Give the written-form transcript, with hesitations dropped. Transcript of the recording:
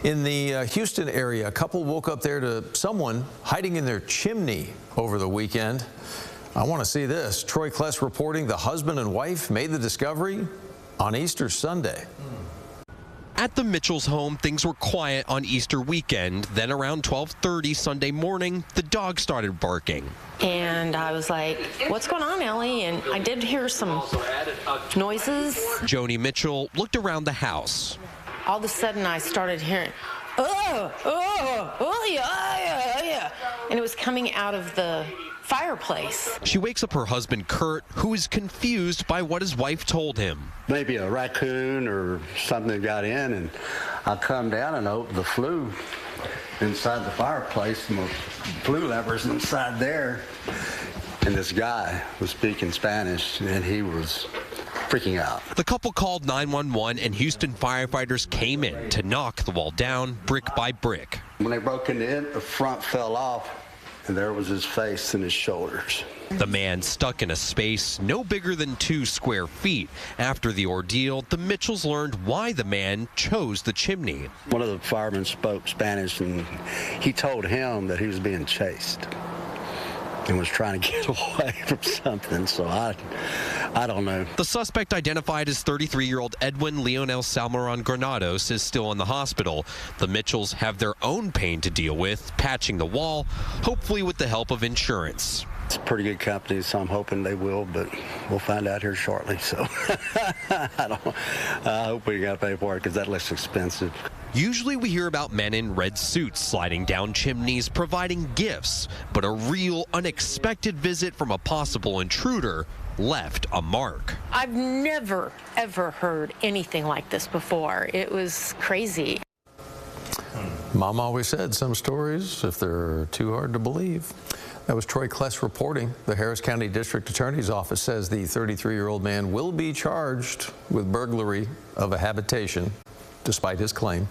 In the Houston area, a couple woke up there to someone hiding in their chimney over the weekend. I want to see this. Troy Kless reporting the husband and wife made the discovery on Easter Sunday. At the Mitchell's home, things were quiet on Easter weekend. Then around 12:30 Sunday morning, the dog started barking. And I was like, what's going on, Ellie? And I did hear some noises. Joni Mitchell looked around the house. All of a sudden, I started hearing, yeah. And it was coming out of the fireplace. She wakes up her husband, Kurt, who is confused by what his wife told him. Maybe a raccoon or something got in, and I come down and opened the flue inside the fireplace, and the flue lever's inside there. And this guy was speaking Spanish, and he was freaking out. The couple called 911, and Houston firefighters came in to knock the wall down brick by brick. When they broke into it, the front fell off, and there was his face and his shoulders. The man stuck in a space no bigger than 2 square feet. After the ordeal, the Mitchells learned why the man chose the chimney. One of the firemen spoke Spanish, and he told him that he was being chased and was trying to get away from something, so I don't know. The suspect, identified as 33-year-old Edwin Leonel Salmoron Granados, is still in the hospital. The Mitchells have their own pain to deal with, patching the wall, hopefully with the help of insurance. It's a pretty good company, so I'm hoping they will, but we'll find out here shortly. So I hope we got to pay for it because that looks expensive. Usually we hear about men in red suits sliding down chimneys, providing gifts, but a real unexpected visit from a possible intruder left a mark. I've never, ever heard anything like this before. It was crazy. Mom always said some stories, if they're too hard to believe. That was Troy Kless reporting. The Harris County District Attorney's Office says the 33-year-old man will be charged with burglary of a habitation, despite his claim.